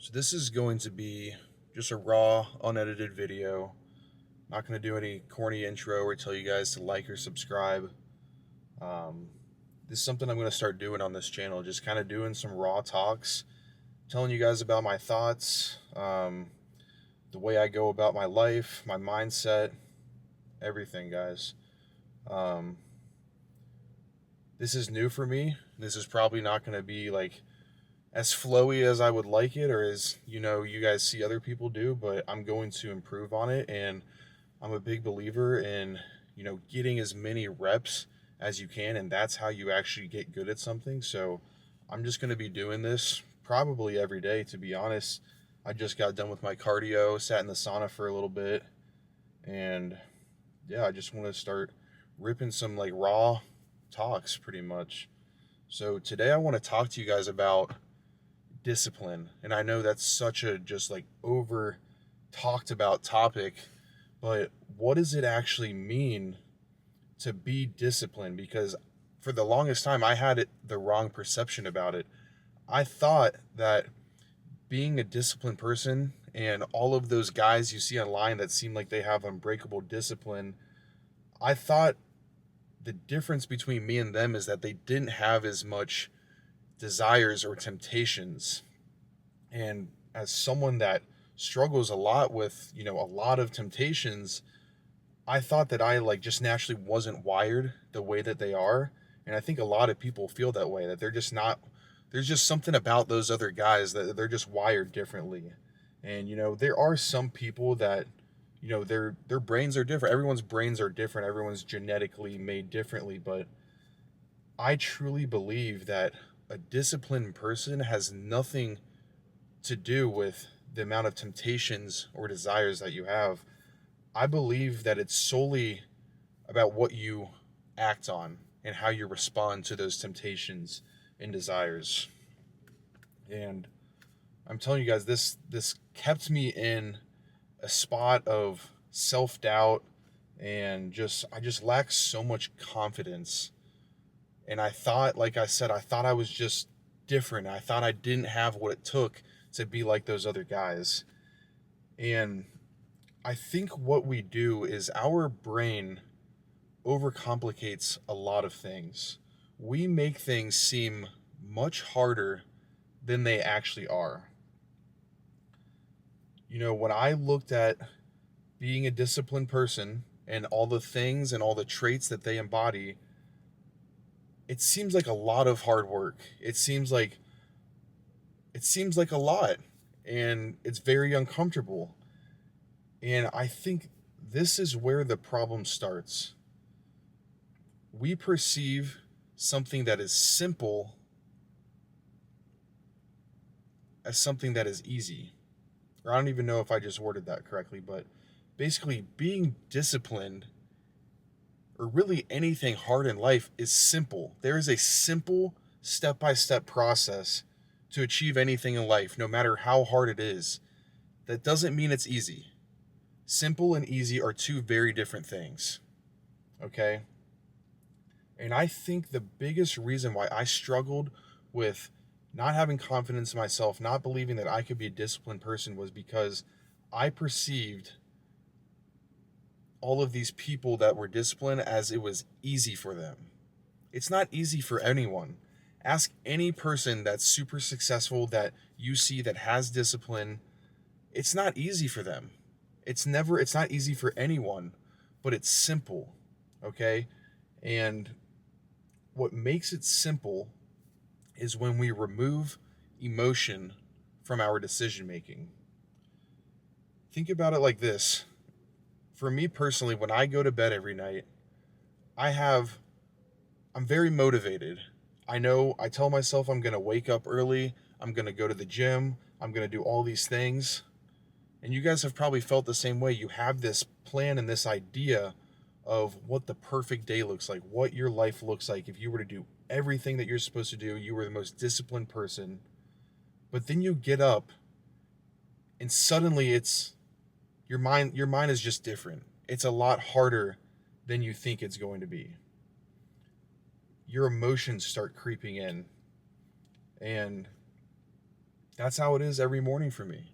So this is going to be just a raw, unedited video. Not going to do any corny intro or tell you guys to like or subscribe. Um, this is something I'm going to start doing on this channel, just kind of doing some raw talks, telling you guys about my thoughts, the way I go about my life, my mindset, everything, guys. Um, this is new for me. This is probably not going to be like as flowy as I would like it or as you guys see other people do, but I'm going to improve on it. And I'm a big believer in getting as many reps as you can, and that's how you actually get good at something. So I'm just going to be doing this probably every day, to be honest. I just got done with my cardio, sat in the sauna for a little bit, and yeah, I just want to start ripping some like raw talks pretty much. So today I want to talk to you guys about discipline. And I know that's such a just like over talked about topic, but what does it actually mean to be disciplined? Because for the longest time I had the wrong perception about it. I thought that being a disciplined person and all of those guys you see online that seem like they have unbreakable discipline, I thought the difference between me and them is that they didn't have as much desires or temptations. And as someone that struggles a lot with, a lot of temptations, I thought that I like just naturally wasn't wired the way that they are. And I think a lot of people feel that way, that they're just not, there's just something about those other guys that they're just wired differently. And there are some people that their brains are different. Everyone's brains are different. Everyone's genetically made differently, but I truly believe that a disciplined person has nothing to do with the amount of temptations or desires that you have. I believe that it's solely about what you act on and how you respond to those temptations and desires. And I'm telling you guys, this kept me in a spot of self-doubt, and I just lacked so much confidence. And I thought, like I said, I thought I was just different. I thought I didn't have what it took to be like those other guys. And I think what we do is our brain overcomplicates a lot of things. We make things seem much harder than they actually are. When I looked at being a disciplined person and all the things and all the traits that they embody, it seems like a lot of hard work. It seems like a lot, and it's very uncomfortable. And I think this is where the problem starts. We perceive something that is simple as something that is easy. Or I don't even know if I just worded that correctly, but basically, being disciplined or really anything hard in life is simple. There is a simple step by step process to achieve anything in life, no matter how hard it is. That doesn't mean it's easy. Simple and easy are two very different things. Okay? And I think the biggest reason why I struggled with not having confidence in myself, not believing that I could be a disciplined person, was because I perceived all of these people that were disciplined as it was easy for them. It's not easy for anyone. Ask any person that's super successful that you see that has discipline. It's not easy for them. It's not easy for anyone, but it's simple. Okay? And what makes it simple is when we remove emotion from our decision making. Think about it like this. For me personally, when I go to bed every night, I have I'm very motivated. I tell myself I'm going to wake up early, I'm going to go to the gym, I'm going to do all these things. And you guys have probably felt the same way. You have this plan and this idea of what the perfect day looks like, what your life looks like if you were to do everything that you're supposed to do, you were the most disciplined person. But then you get up and suddenly it's your mind is just different. It's a lot harder than you think it's going to be. Your emotions start creeping in, and That's how it is every morning for me.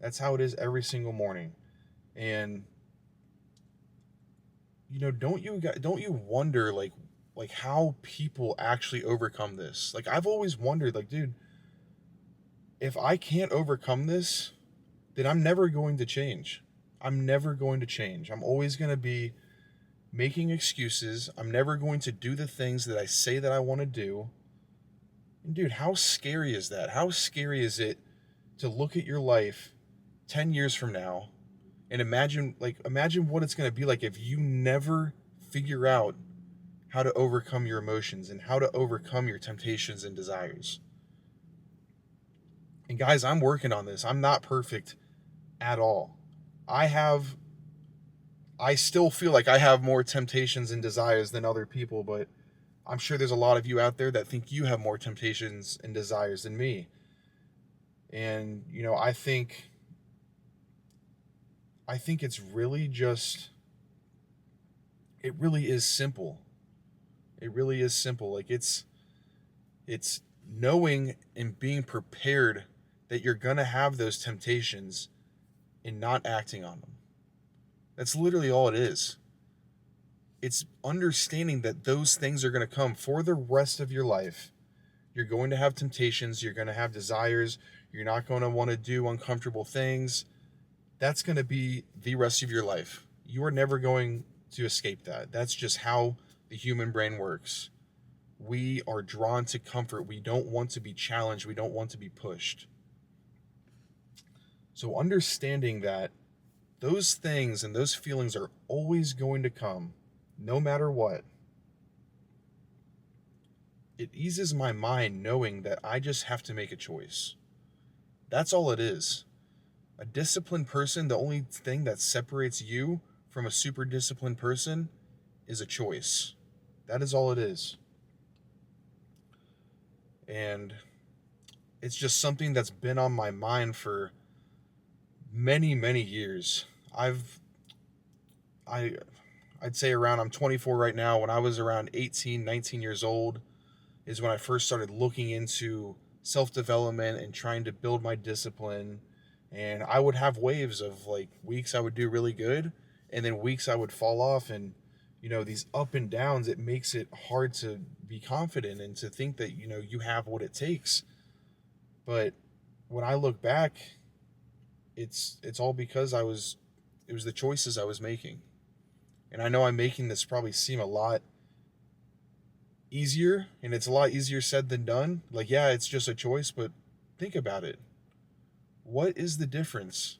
That's how it is every single morning. And don't you wonder like how people actually overcome this? Like I've always wondered, like, dude, if I can't overcome this, then I'm never going to change. I'm never going to change. I'm always going to be making excuses. I'm never going to do the things that I say that I want to do. And dude, how scary is that? How scary is it to look at your life 10 years from now and imagine what it's going to be like if you never figure out how to overcome your emotions and how to overcome your temptations and desires. And guys, I'm working on this. I'm not perfect at all. I have I still feel like I have more temptations and desires than other people, but I'm sure there's a lot of you out there that think you have more temptations and desires than me. And I think it's really just it really is simple. It really is simple. Like it's knowing and being prepared that you're going to have those temptations and not acting on them. That's literally all it is. It's understanding that those things are going to come for the rest of your life. You're going to have temptations, you're going to have desires, you're not going to want to do uncomfortable things. That's going to be the rest of your life. You are never going to escape that. That's just how the human brain works. We are drawn to comfort. We don't want to be challenged. We don't want to be pushed. So understanding that those things and those feelings are always going to come, no matter what, it eases my mind knowing that I just have to make a choice. That's all it is. A disciplined person, the only thing that separates you from a super disciplined person is a choice. That is all it is. And it's just something that's been on my mind for many, many years. I I'd say around I'm 24 right now. When I was around 18, 19 years old is when I first started looking into self-development and trying to build my discipline. And I would have waves of like weeks I would do really good and then weeks I would fall off. And these up and downs, it makes it hard to be confident and to think that you have what it takes. But when I look back, it's all because it was the choices I was making. And I know I'm making this probably seem a lot easier, and it's a lot easier said than done. Like, yeah, it's just a choice, but think about it. What is the difference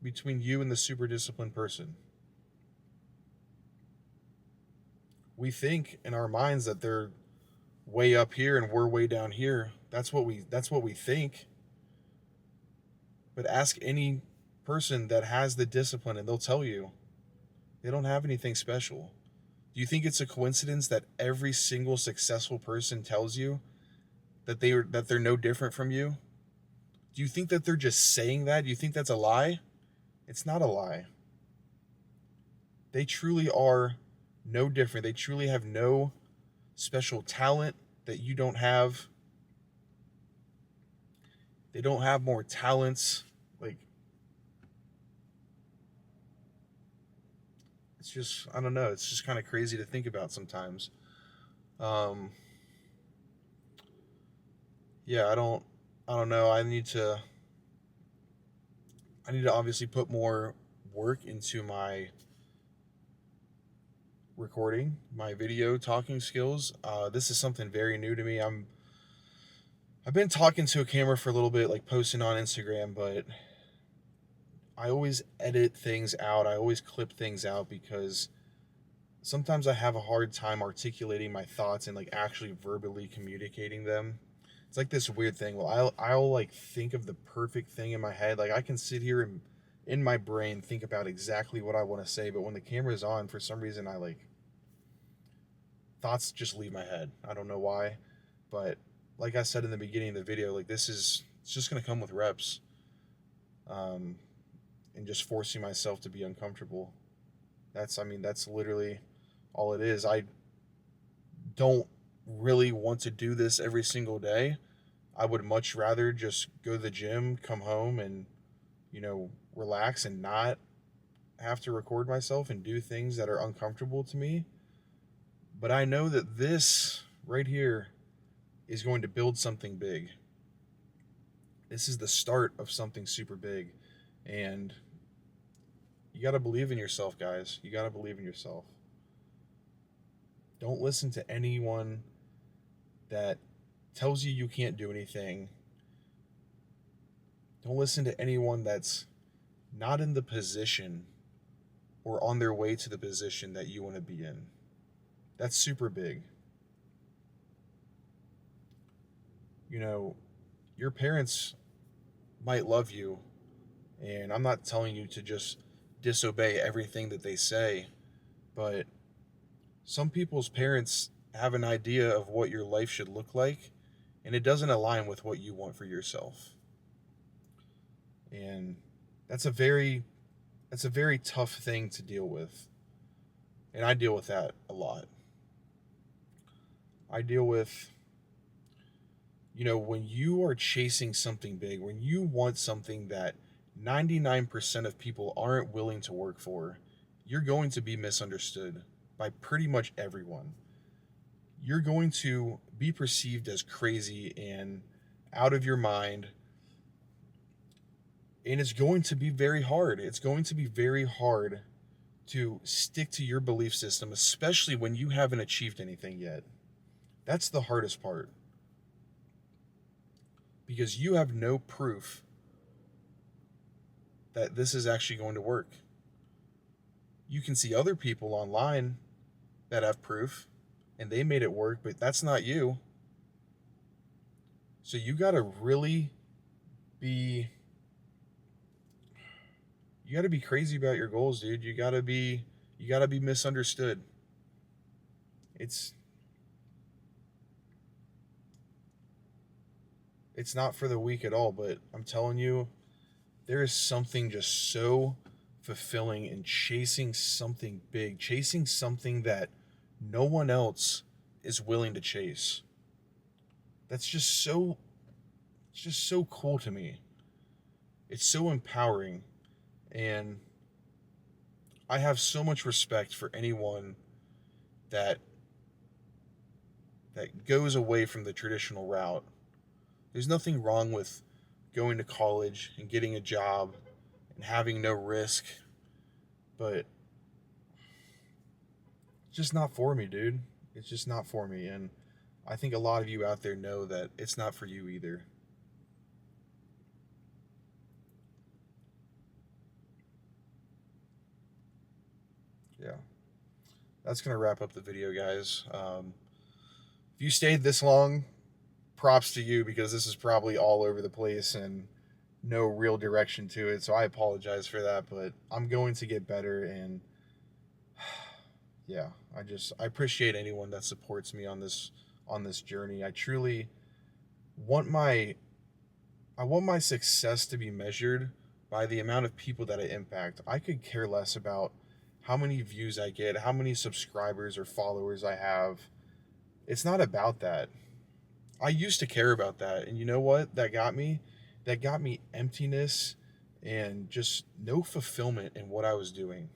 between you and the super disciplined person? We think in our minds that they're way up here and we're way down here. That's what we think. But ask any person that has the discipline and they'll tell you they don't have anything special. Do you think it's a coincidence that every single successful person tells you that they're no different from you? Do you think that they're just saying that? Do you think that's a lie? It's not a lie. They truly are no different. They truly have no special talent that you don't have. They don't have more talents. Like, it's just, I don't know. It's just kind of crazy to think about sometimes. Um, yeah, I don't know. I need to obviously put more work into my recording, my video talking skills. This is something very new to me. I've been talking to a camera for a little bit, like posting on Instagram, but I always edit things out. I always clip things out because sometimes I have a hard time articulating my thoughts and like actually verbally communicating them. It's like this weird thing. Well, I'll like think of the perfect thing in my head. Like I can sit here and in my brain think about exactly what I want to say, but when the camera's on, for some reason I like thoughts just leave my head. I don't know why, but like I said in the beginning of the video, like it's just gonna come with reps, um, and just forcing myself to be uncomfortable. That's literally all it is. I don't really want to do this every single day. I would much rather just go to the gym, come home, and, relax and not have to record myself and do things that are uncomfortable to me. But I know that this right here is going to build something big. This is the start of something super big. And you got to believe in yourself, guys. You got to believe in yourself. Don't listen to anyone that tells you you can't do anything. Don't listen to anyone that's not in the position or on their way to the position that you want to be in. That's super big. Your parents might love you, and I'm not telling you to just disobey everything that they say, but some people's parents have an idea of what your life should look like, and it doesn't align with what you want for yourself. And that's a very tough thing to deal with. And I deal with that a lot. I deal with, when you are chasing something big, when you want something that 99% of people aren't willing to work for, you're going to be misunderstood by pretty much everyone. You're going to be perceived as crazy and out of your mind. And it's going to be very hard. It's going to be very hard to stick to your belief system, especially when you haven't achieved anything yet. That's the hardest part. Because you have no proof that this is actually going to work. You can see other people online that have proof and they made it work, but that's not you. So you got to really be crazy about your goals, dude. You got to be misunderstood. It's not for the weak at all, but I'm telling you, there is something just so fulfilling in chasing something big, chasing something that no one else is willing to chase. That's just so cool to me. It's so empowering, and I have so much respect for anyone that goes away from the traditional route. There's nothing wrong with going to college and getting a job and having no risk, but it's just not for me, dude. It's just not for me, and I think a lot of you out there know that it's not for you either. Yeah. That's going to wrap up the video, guys. If you stayed this long, props to you, because this is probably all over the place and no real direction to it. So I apologize for that, but I'm going to get better. And yeah, I appreciate anyone that supports me on this journey. I truly want my success to be measured by the amount of people that I impact. I could care less about how many views I get, how many subscribers or followers I have. It's not about that. I used to care about that, and you know what that got me? That got me emptiness and just no fulfillment in what I was doing.